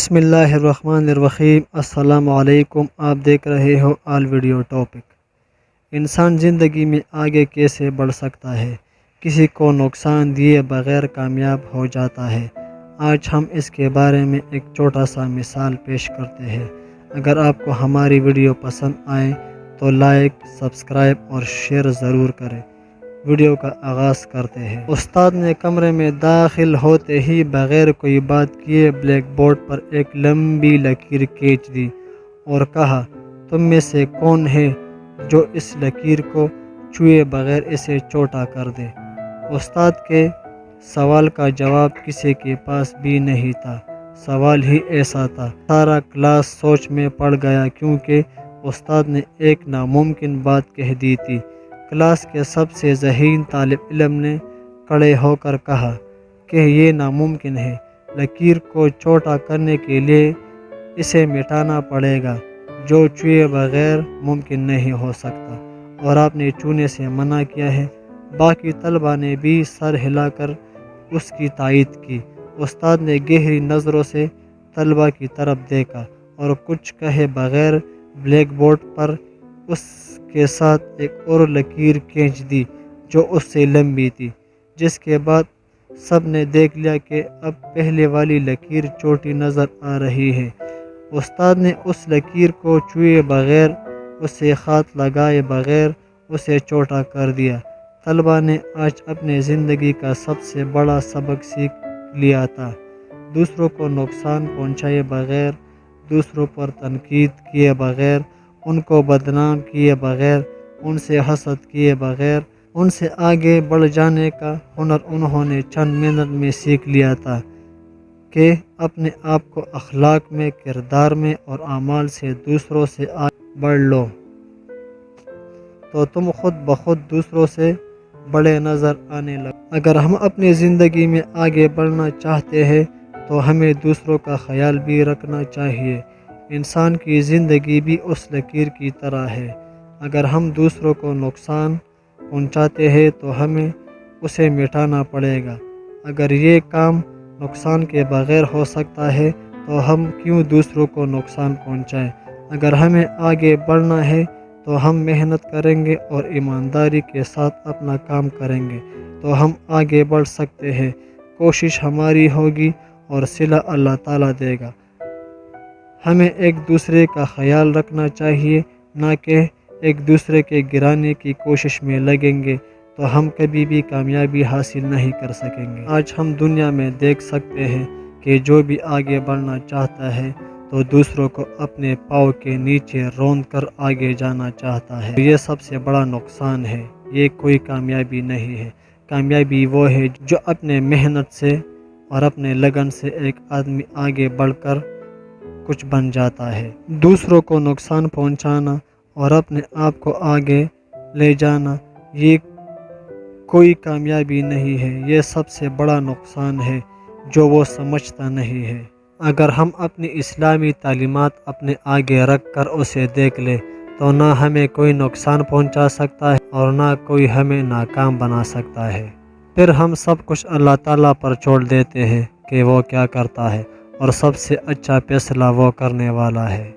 بسم اللہ الرحمن الرحیم۔ السلام علیکم۔ آپ دیکھ رہے ہو آل ویڈیو ٹاپک۔ انسان زندگی میں آگے کیسے بڑھ سکتا ہے، کسی کو نقصان دیے بغیر کامیاب ہو جاتا ہے۔ آج ہم اس کے بارے میں ایک چھوٹا سا مثال پیش کرتے ہیں۔ اگر آپ کو ہماری ویڈیو پسند آئے تو لائک، سبسکرائب اور شیئر ضرور کریں۔ ویڈیو کا آغاز کرتے ہیں۔ استاد نے کمرے میں داخل ہوتے ہی بغیر کوئی بات کیے بلیک بورڈ پر ایک لمبی لکیر کھینچ دی اور کہا، تم میں سے کون ہے جو اس لکیر کو چھوئے بغیر اسے چھوٹا کر دے؟ استاد کے سوال کا جواب کسی کے پاس بھی نہیں تھا۔ سوال ہی ایسا تھا۔ سارا کلاس سوچ میں پڑ گیا کیونکہ استاد نے ایک ناممکن بات کہہ دی تھی۔ کلاس کے سب سے ذہین طالب علم نے کھڑے ہو کر کہا کہ یہ ناممکن ہے۔ لکیر کو چھوٹا کرنے کے لیے اسے مٹانا پڑے گا، جو چھوئے بغیر ممکن نہیں ہو سکتا، اور آپ نے چھونے سے منع کیا ہے۔ باقی طلباء نے بھی سر ہلا کر اس کی تائید کی۔ استاد نے گہری نظروں سے طلباء کی طرف دیکھا اور کچھ کہے بغیر بلیک بورڈ پر اس کے ساتھ ایک اور لکیر کھینچ دی جو اس سے لمبی تھی، جس کے بعد سب نے دیکھ لیا کہ اب پہلے والی لکیر چھوٹی نظر آ رہی ہے۔ استاد نے اس لکیر کو چھوئے بغیر، اسے ہاتھ لگائے بغیر اسے چھوٹا کر دیا۔ طلباء نے آج اپنے زندگی کا سب سے بڑا سبق سیکھ لیا تھا۔ دوسروں کو نقصان پہنچائے بغیر، دوسروں پر تنقید کیے بغیر، ان کو بدنام کیے بغیر، ان سے حسد کیے بغیر، ان سے آگے بڑھ جانے کا ہنر انہوں نے چند منٹ میں سیکھ لیا تھا کہ اپنے آپ کو اخلاق میں، کردار میں اور اعمال سے دوسروں سے آگے بڑھ لو تو تم خود بخود دوسروں سے بڑے نظر آنے لگو۔ اگر ہم اپنی زندگی میں آگے بڑھنا چاہتے ہیں تو ہمیں دوسروں کا خیال بھی رکھنا چاہیے۔ انسان کی زندگی بھی اس لکیر کی طرح ہے۔ اگر ہم دوسروں کو نقصان پہنچاتے ہیں تو ہمیں اسے مٹانا پڑے گا۔ اگر یہ کام نقصان کے بغیر ہو سکتا ہے تو ہم کیوں دوسروں کو نقصان پہنچائیں؟ اگر ہمیں آگے بڑھنا ہے تو ہم محنت کریں گے اور ایمانداری کے ساتھ اپنا کام کریں گے تو ہم آگے بڑھ سکتے ہیں۔ کوشش ہماری ہوگی اور صلہ اللہ تعالیٰ دے گا۔ ہمیں ایک دوسرے کا خیال رکھنا چاہیے، نہ کہ ایک دوسرے کے گرانے کی کوشش میں لگیں گے تو ہم کبھی بھی کامیابی حاصل نہیں کر سکیں گے۔ آج ہم دنیا میں دیکھ سکتے ہیں کہ جو بھی آگے بڑھنا چاہتا ہے تو دوسروں کو اپنے پاؤں کے نیچے روند کر آگے جانا چاہتا ہے۔ یہ سب سے بڑا نقصان ہے۔ یہ کوئی کامیابی نہیں ہے۔ کامیابی وہ ہے جو اپنے محنت سے اور اپنے لگن سے ایک آدمی آگے بڑھ کر کچھ بن جاتا ہے۔ دوسروں کو نقصان پہنچانا اور اپنے آپ کو آگے لے جانا یہ کوئی کامیابی نہیں ہے۔ یہ سب سے بڑا نقصان ہے جو وہ سمجھتا نہیں ہے۔ اگر ہم اپنی اسلامی تعلیمات اپنے آگے رکھ کر اسے دیکھ لیں تو نہ ہمیں کوئی نقصان پہنچا سکتا ہے اور نہ کوئی ہمیں ناکام بنا سکتا ہے۔ پھر ہم سب کچھ اللہ تعالیٰ پر چھوڑ دیتے ہیں کہ وہ کیا کرتا ہے، اور سب سے اچھا فیصلہ وہ کرنے والا ہے۔